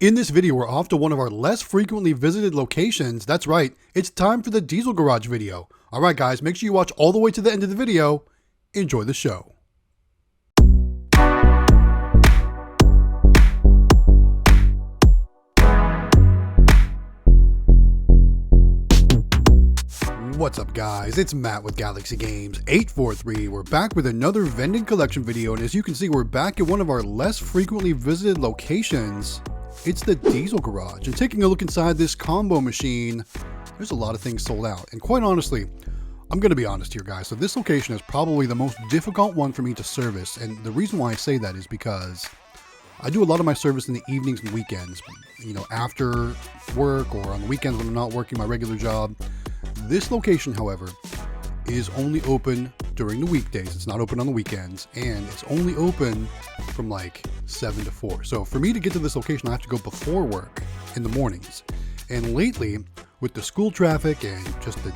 In this video, we're off to one of our less frequently visited locations. That's right, it's time for the Diesel Garage video. All right, guys, make sure you watch all the way to the end of the video. Enjoy the show. What's up, guys? It's Matt with Galaxy Games 843. We're back with another vending collection video, and as you can see, we're back at one of our less frequently visited locations. It's the Diesel Garage, and taking a look inside this combo machine, there's a lot of things sold out. And quite honestly, I'm going to be honest here, guys. So this location is probably the most difficult one for me to service, and the reason why I say that is because I do a lot of my service in the evenings and weekends, you know, after work or on the weekends when I'm not working my regular job. This location, however, is only open during the weekdays. It's not open on the weekends, and it's only open from like 7 to 4. So for me to get to this location, I have to go before work in the mornings. And lately, with the school traffic and just the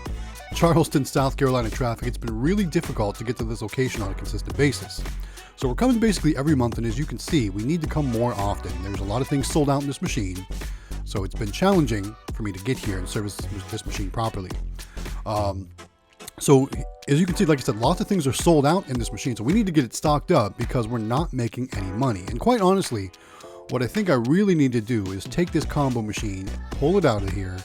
Charleston, South Carolina traffic, it's been really difficult to get to this location on a consistent basis. So we're coming basically every month, and as you can see, we need to come more often. There's a lot of things sold out in this machine, so it's been challenging for me to get here and service this machine properly. So as you can see, like I said, lots of things are sold out in this machine, so we need to get it stocked up because we're not making any money. And quite honestly, what I think I really need to do is take this combo machine, pull it out of here,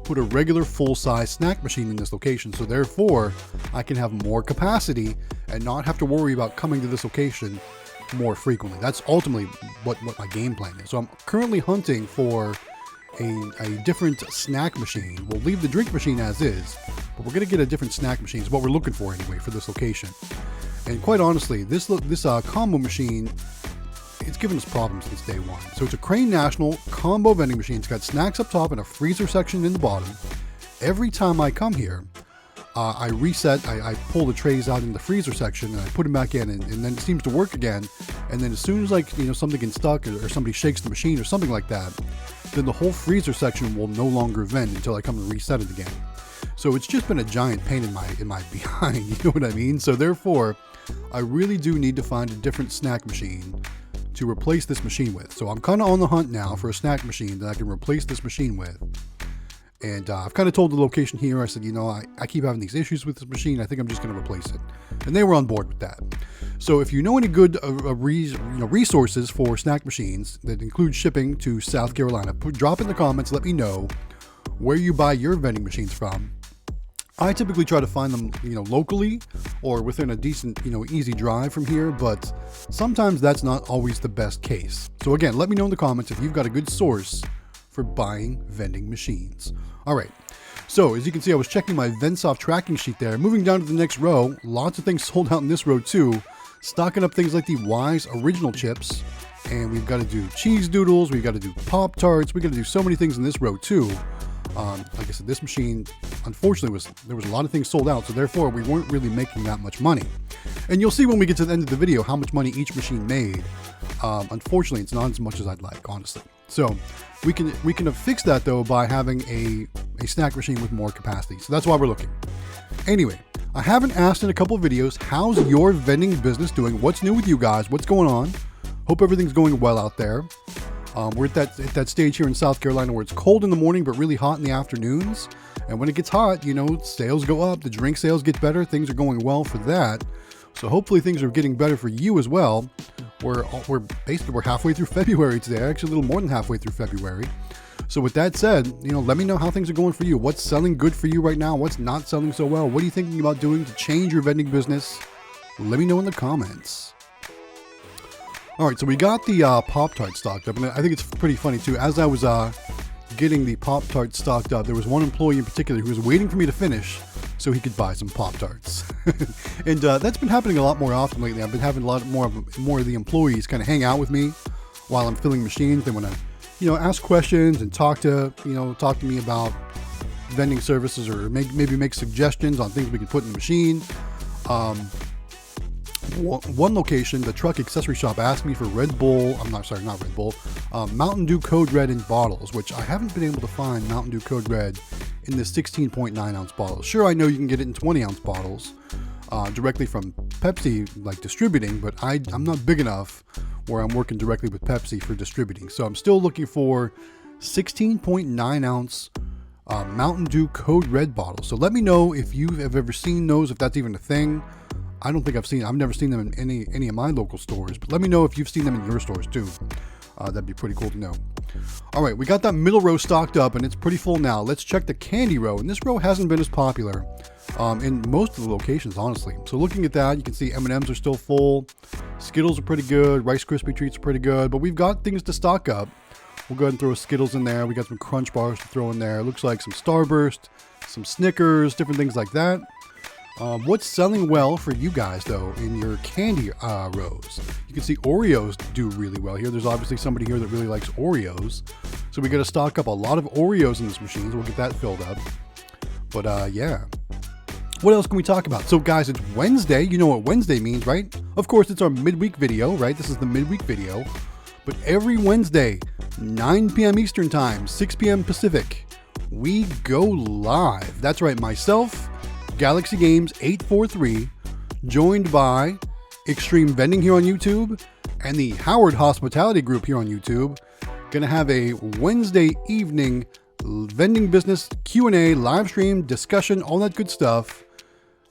put a regular full-size snack machine in this location, so therefore I can have more capacity and not have to worry about coming to this location more frequently. That's ultimately what my game plan is. So I'm currently hunting for a different snack machine. We'll leave the drink machine as is, but we're going to get a different snack machine. Is what we're looking for anyway for this location. And quite honestly, this combo machine, it's given us problems since day one. So it's a Crane National combo vending machine. It's got snacks up top and a freezer section in the bottom. Every time I come here, I reset, I pull the trays out in the freezer section and I put them back in, and then it seems to work again. And then as soon as, like, you know, something gets stuck or somebody shakes the machine or something like that, then the whole freezer section will no longer vend until I come and reset it again. So it's just been a giant pain in my behind, you know what I mean? So therefore, I really do need to find a different snack machine to replace this machine with. So I'm kind of on the hunt now for a snack machine that I can replace this machine with. And I've kind of told the location here, I said, you know, I keep having these issues with this machine. I think I'm just going to replace it. And they were on board with that. So if you know any good resources for snack machines that include shipping to South Carolina, drop in the comments, let me know where you buy your vending machines from. I typically try to find them, you know, locally or within a decent, you know, easy drive from here, but sometimes that's not always the best case. So again, let me know in the comments if you've got a good source for buying vending machines. All right, so as you can see, I was checking my VendSoft tracking sheet there. Moving down to the next row, lots of things sold out in this row too. Stocking up things like the Wise Original chips, and we've got to do cheese doodles, we've got to do Pop-Tarts, we got to do so many things in this row too. Like I said, this machine, unfortunately, there was a lot of things sold out, so therefore we weren't really making that much money. And you'll see when we get to the end of the video how much money each machine made. Unfortunately, it's not as much as I'd like, honestly. So we can have fixed that though by having a snack machine with more capacity. So that's why we're looking. Anyway, I haven't asked in a couple of videos, how's your vending business doing? What's new with you guys? What's going on? Hope everything's going well out there. We're at that stage here in South Carolina where it's cold in the morning but really hot in the afternoons. And when it gets hot, you know, sales go up, the drink sales get better, things are going well for that. So hopefully things are getting better for you as well. We're halfway through February today, actually a little more than halfway through February. So with that said, you know, let me know how things are going for you. What's selling good for you right now? What's not selling so well? What are you thinking about doing to change your vending business? Let me know in the comments. All right, so we got the Pop-Tart stocked up, and I think it's pretty funny too. As I was getting the Pop-Tart stocked up, there was one employee in particular who was waiting for me to finish so he could buy some Pop-Tarts. And that's been happening a lot more often lately. I've been having a lot more of the employees kind of hang out with me while I'm filling machines. They want to, you know, ask questions and talk to me about vending services, or maybe make suggestions on things we can put in the machine. One location, the truck accessory shop, asked me for Mountain Dew Code Red in bottles, which I haven't been able to find Mountain Dew Code Red in the 16.9 ounce bottles. Sure, I know you can get it in 20 ounce bottles directly from Pepsi, like distributing, but I'm not big enough where I'm working directly with Pepsi for distributing. So I'm still looking for 16.9 ounce Mountain Dew Code Red bottles. So let me know if you have ever seen those, if that's even a thing. I don't think I've never seen them in any of my local stores, but let me know if you've seen them in your stores too. That'd be pretty cool to know. All right, we got that middle row stocked up and it's pretty full now. Let's check the candy row, and this row hasn't been as popular in most of the locations, honestly. So looking at that, you can see M&Ms are still full. Skittles are pretty good. Rice Krispie treats are pretty good, but we've got things to stock up. We'll go ahead and throw Skittles in there. We got some Crunch Bars to throw in there. Looks like some Starburst, some Snickers, different things like that. What's selling well for you guys, though, in your candy rows? You can see Oreos do really well here. There's obviously somebody here that really likes Oreos. So we got to stock up a lot of Oreos in this machine, so we'll get that filled up. But, yeah. What else can we talk about? So, guys, it's Wednesday. You know what Wednesday means, right? Of course, it's our midweek video, right? This is the midweek video. But every Wednesday, 9 p.m. Eastern Time, 6 p.m. Pacific, we go live. That's right, myself, Galaxy Games 843, joined by Extreme Vending here on YouTube and the Howard Hospitality Group here on YouTube. Gonna have a Wednesday evening vending business Q&A, live stream, discussion, all that good stuff.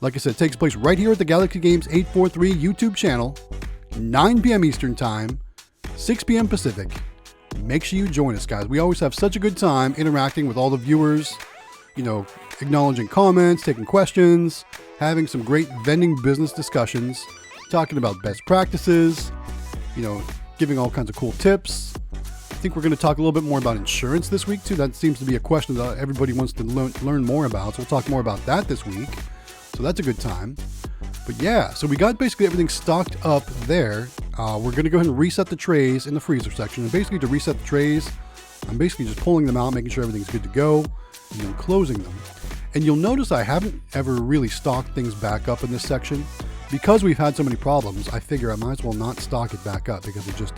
Like I said, it takes place right here at the Galaxy Games 843 YouTube channel, 9 p.m. Eastern Time, 6 p.m. Pacific. Make sure you join us, guys. We always have such a good time interacting with all the viewers, you know, acknowledging comments, taking questions, having some great vending business discussions, talking about best practices, you know, giving all kinds of cool tips. I think we're going to talk a little bit more about insurance this week, too. That seems to be a question that everybody wants to learn more about. So we'll talk more about that this week. So that's a good time. But yeah, so we got basically everything stocked up there. We're going to go ahead and reset the trays in the freezer section. And basically to reset the trays, I'm basically just pulling them out, making sure everything's good to go, and then closing them. And you'll notice I haven't ever really stocked things back up in this section. Because we've had so many problems, I figure I might as well not stock it back up because it just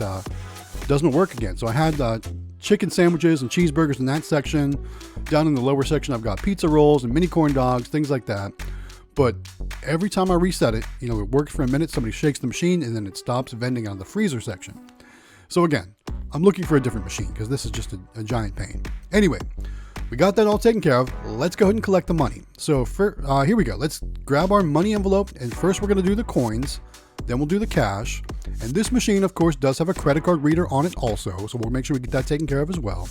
doesn't work again. So I had chicken sandwiches and cheeseburgers in that section. Down in the lower section, I've got pizza rolls and mini corn dogs, things like that. But every time I reset it, you know, it works for a minute, somebody shakes the machine, and then it stops vending on the freezer section. So again, I'm looking for a different machine because this is just a giant pain. Anyway, we got that all taken care of. Let's go ahead and collect the money. So here we go. Let's grab our money envelope, and first we're going to do the coins, then we'll do the cash. And this machine, of course, does have a credit card reader on it also, so we'll make sure we get that taken care of as well.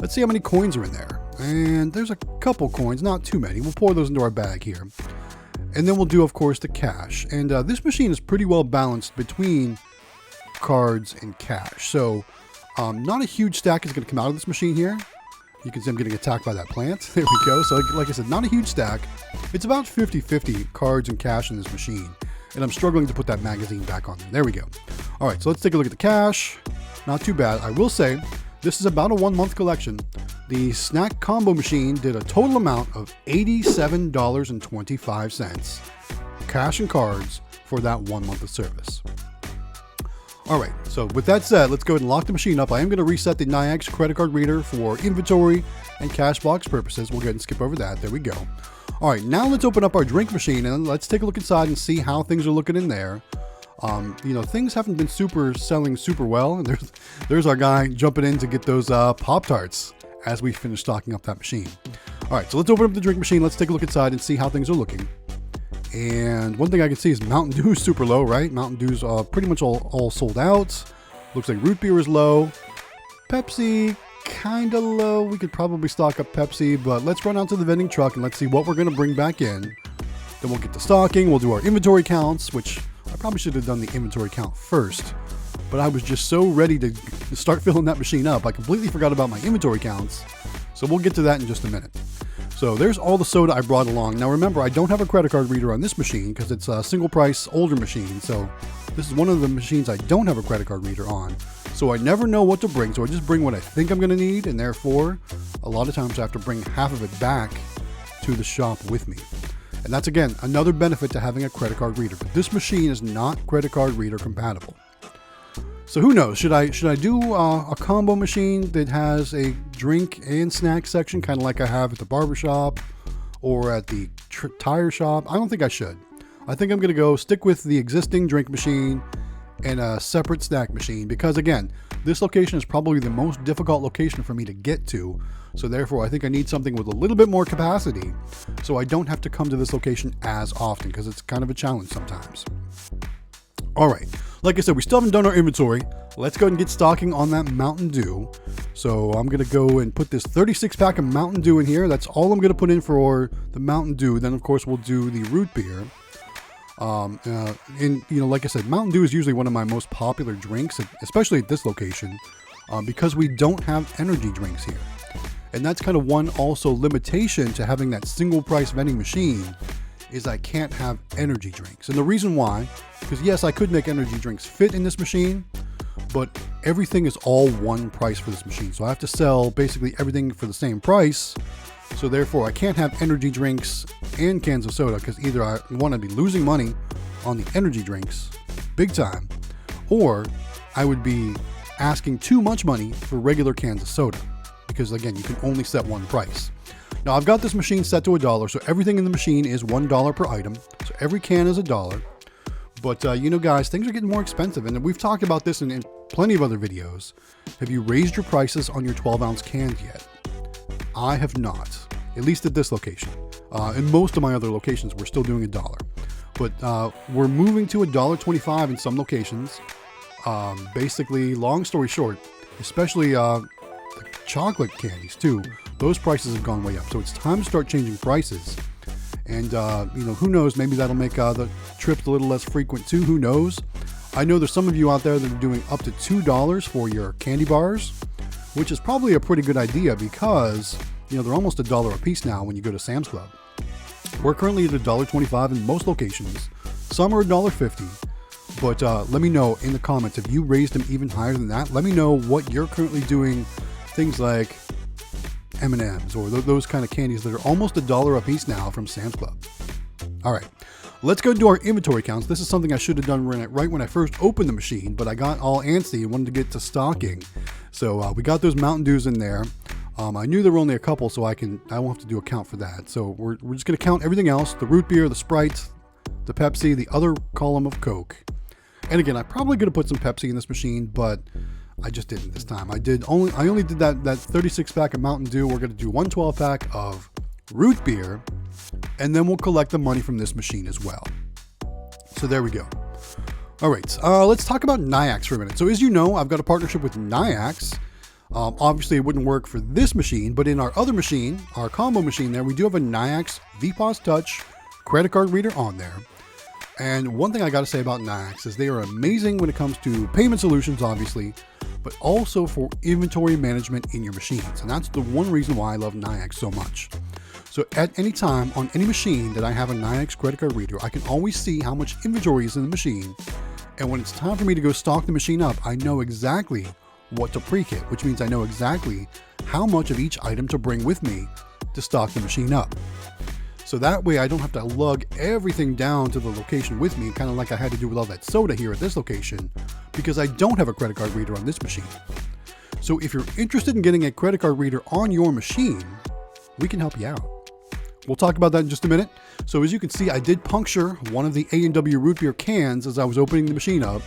Let's see how many coins are in there. And there's a couple coins, not too many. We'll pour those into our bag here. And then we'll do, of course, the cash. And this machine is pretty well balanced between cards and cash. So not a huge stack is going to come out of this machine here. You can see I'm getting attacked by that plant. There we go. So like I said, not a huge stack. It's about 50-50 cards and cash in this machine. And I'm struggling to put that magazine back on there. There we go. All right, so let's take a look at the cash. Not too bad. I will say this is about a 1-month collection. The snack combo machine did a total amount of $87.25 cash and cards for that 1 month of service. All right, so with that said, let's go ahead and lock the machine up. I am going to reset the Nayax credit card reader for inventory and cash box purposes. We'll go ahead and skip over that. There we go. All right, now let's open up our drink machine and let's take a look inside and see how things are looking in there. You know, things haven't been selling super well. And there's our guy jumping in to get those Pop-Tarts as we finish stocking up that machine. All right, so let's open up the drink machine. Let's take a look inside and see how things are looking. And one thing I can see is Mountain Dew is super low, right? Mountain Dew's pretty much all sold out. Looks like root beer is low. Pepsi, kind of low. We could probably stock up Pepsi, but let's run out to the vending truck and let's see what we're going to bring back in. Then we'll get to stocking. We'll do our inventory counts, which I probably should have done the inventory count first. But I was just so ready to start filling that machine up. I completely forgot about my inventory counts. So we'll get to that in just a minute. So there's all the soda I brought along. Now remember, I don't have a credit card reader on this machine because it's a single price older machine. So this is one of the machines I don't have a credit card reader on. So I never know what to bring. So I just bring what I think I'm going to need. And therefore, a lot of times I have to bring half of it back to the shop with me. And that's, again, another benefit to having a credit card reader. But this machine is not credit card reader compatible. So who knows? Should I do a combo machine that has a drink and snack section, kind of like I have at the barbershop or at the tire shop? I don't think I should. I think I'm going to stick with the existing drink machine and a separate snack machine, because again, this location is probably the most difficult location for me to get to. So therefore, I think I need something with a little bit more capacity so I don't have to come to this location as often, because it's kind of a challenge sometimes. All right, like I said, we still haven't done our inventory. Let's go ahead and get stocking on that Mountain Dew. So I'm going to go and put this 36 pack of Mountain Dew in here. That's all I'm going to put in for the Mountain Dew. Then, of course, we'll do the root beer. And, you know, like I said, Mountain Dew is usually one of my most popular drinks, especially at this location, because we don't have energy drinks here. And that's kind of one also limitation to having that single price vending machine, is I can't have energy drinks. And the reason why, because yes, I could make energy drinks fit in this machine, but everything is all one price for this machine. So I have to sell basically everything for the same price. So therefore I can't have energy drinks and cans of soda, because either I want to be losing money on the energy drinks big time, or I would be asking too much money for regular cans of soda, because again, you can only set one price. Now I've got this machine set to $1, so everything in the machine is $1 per item. So every can is $1. But you know, guys, things are getting more expensive, and we've talked about this in plenty of other videos. Have you raised your prices on your 12-ounce cans yet? I have not, at least at this location. In most of my other locations, we're still doing $1. But we're moving to $1.25 in some locations. Basically, long story short, especially the chocolate candies too, those prices have gone way up. So it's time to start changing prices. And you know, who knows, maybe that'll make the trips a little less frequent too, who knows. I know there's some of you out there that are doing up to $2 for your candy bars, which is probably a pretty good idea, because you know, they're almost $1 a piece now when you go to Sam's Club. We're currently at $1.25 in most locations. Some are $1.50. But let me know in the comments if you raised them even higher than that. Let me know what you're currently doing. Things like M&Ms or those kind of candies that are almost $1 a piece now from Sam's Club. All right, let's go do our inventory counts. This is something I should have done right when I first opened the machine, but I got all antsy and wanted to get to stocking. So we got those Mountain Dews in there. I knew there were only a couple, so I won't have to do a count for that. So we're just going to count everything else: the root beer, the Sprite, the Pepsi, the other column of Coke. And again, I probably could have put some Pepsi in this machine, but I just didn't this time. I only did that 36 pack of Mountain Dew. We're going to do one 12 pack of root beer, and then we'll collect the money from this machine as well. So there we go. All right, let's talk about Nayax for a minute. So as you know, I've got a partnership with Nayax. Obviously, it wouldn't work for this machine, but in our other machine, our combo machine there, we do have a Nayax VPOS Touch credit card reader on there. And one thing I got to say about Nayax is they are amazing when it comes to payment solutions, obviously, but also for inventory management in your machines. And that's the one reason why I love Nayax so much. So at any time on any machine that I have a Nayax credit card reader, I can always see how much inventory is in the machine. And when it's time for me to go stock the machine up, I know exactly what to pre-kit, which means I know exactly how much of each item to bring with me to stock the machine up. So that way I don't have to lug everything down to the location with me, kind of like I had to do with all that soda here at this location, because I don't have a credit card reader on this machine. So if you're interested in getting a credit card reader on your machine, we can help you out. We'll talk about that in just a minute. So as you can see, I did puncture one of the A&W root beer cans as I was opening the machine up.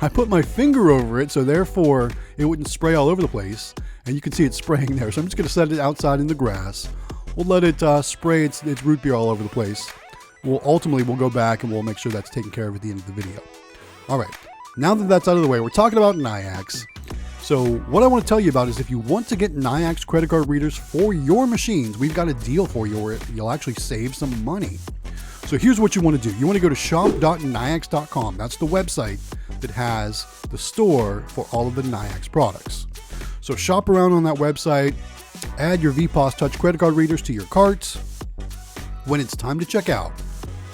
I put my finger over it, so therefore it wouldn't spray all over the place. And you can see it spraying there. So I'm just going to set it outside in the grass. We'll let it spray its root beer all over the place. We'll go back and we'll make sure that's taken care of at the end of the video. All right, now that that's out of the way, we're talking about Nayax. So what I want to tell you about is if you want to get Nayax credit card readers for your machines, we've got a deal for you where you'll actually save some money. So here's what you want to do. You want to go to shop.nayax.com. That's the website that has the store for all of the Nayax products. So shop around on that website, add your VPOS Touch credit card readers to your carts. When it's time to check out,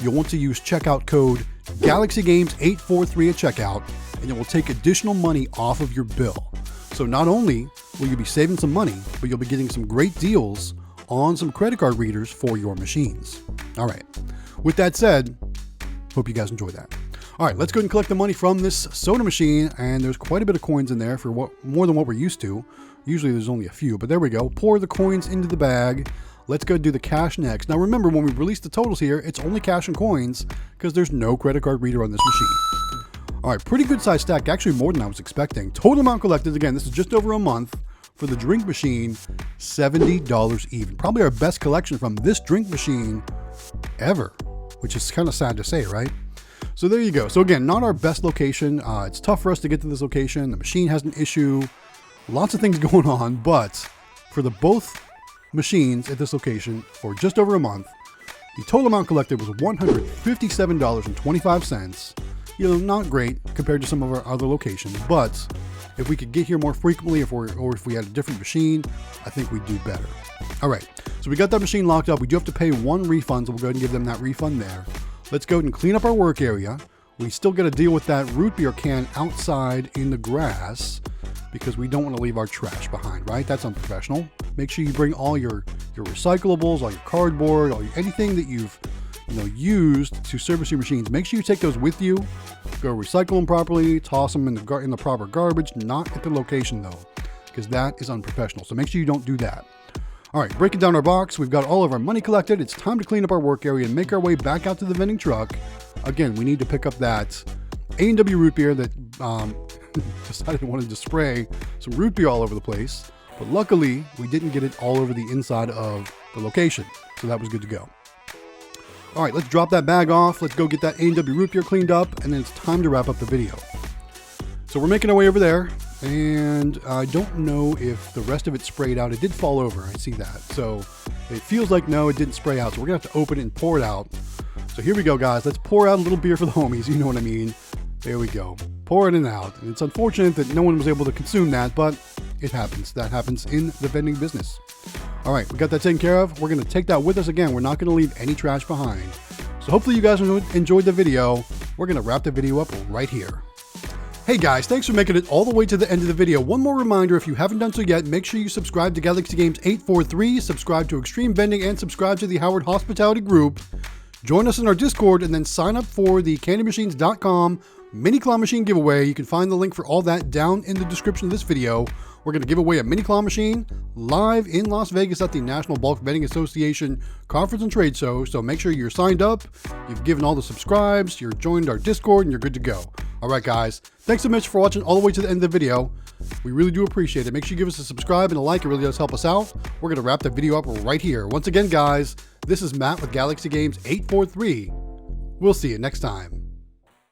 you'll want to use checkout code GalaxyGames843 at checkout, and it will take additional money off of your bill. So not only will you be saving some money, but you'll be getting some great deals on some credit card readers for your machines. All right, with that said, hope you guys enjoyed that. All right, let's go ahead and collect the money from this soda machine, and there's quite a bit of coins in there for more than what we're used to. Usually there's only a few, but there we go. Pour the coins into the bag. Let's go do the cash next. Now remember, when we release the totals here, it's only cash and coins because there's no credit card reader on this machine. All right, pretty good size stack, actually more than I was expecting. Total amount collected, again, this is just over a month for the drink machine, $70 even. Probably our best collection from this drink machine ever, which is kind of sad to say, right? So there you go. So again, not our best location. It's tough for us to get to this location. The machine has an issue, lots of things going on, but for the both machines at this location for just over a month, the total amount collected was $157.25. You know, not great compared to some of our other locations, but if we could get here more frequently, or if we had a different machine, I think we'd do better. All right, so we got that machine locked up. We do have to pay one refund, so we'll go ahead and give them that refund there. Let's go ahead and clean up our work area. We still got to deal with that root beer can outside in the grass because we don't want to leave our trash behind, right? That's unprofessional. Make sure you bring all your recyclables, all your cardboard, anything that you've used to service your machines. Make sure you take those with you. Go recycle them properly, toss them in the proper garbage, not at the location though, because that is unprofessional. So make sure you don't do that. All right, breaking down our box, we've got all of our money collected. It's time to clean up our work area and make our way back out to the vending truck. Again, we need to pick up that A&W root beer that decided it wanted to spray some root beer all over the place. But luckily, we didn't get it all over the inside of the location. So that was good to go. All right, let's drop that bag off. Let's go get that A&W root beer cleaned up, and then it's time to wrap up the video. So we're making our way over there, and I don't know if the rest of it sprayed out. It did fall over, I see that. So it feels like no, it didn't spray out. So we're gonna have to open it and pour it out. So here we go, guys. Let's pour out a little beer for the homies. You know what I mean. There we go. Pour it in and out. And it's unfortunate that no one was able to consume that, but it happens. That happens in the vending business. All right, we got that taken care of. We're going to take that with us again. We're not going to leave any trash behind. So hopefully you guys enjoyed the video. We're going to wrap the video up right here. Hey guys, thanks for making it all the way to the end of the video. One more reminder, if you haven't done so yet, make sure you subscribe to Galaxy Games 843, subscribe to Extreme Vending, and subscribe to the Howard Hospitality Group. Join us in our Discord, and then sign up for the CandyMachines.com mini claw machine giveaway. You can find the link for all that down in the description of this video. We're going to give away a mini claw machine live in Las Vegas at the National Bulk Vending Association Conference and Trade Show. So make sure you're signed up, you've given all the subscribes, you're joined our Discord, and you're good to go. All right, guys. Thanks so much for watching all the way to the end of the video. We really do appreciate it. Make sure you give us a subscribe and a like. It really does help us out. We're going to wrap the video up right here. Once again, guys, this is Matt with Galaxy Games 843. We'll see you next time.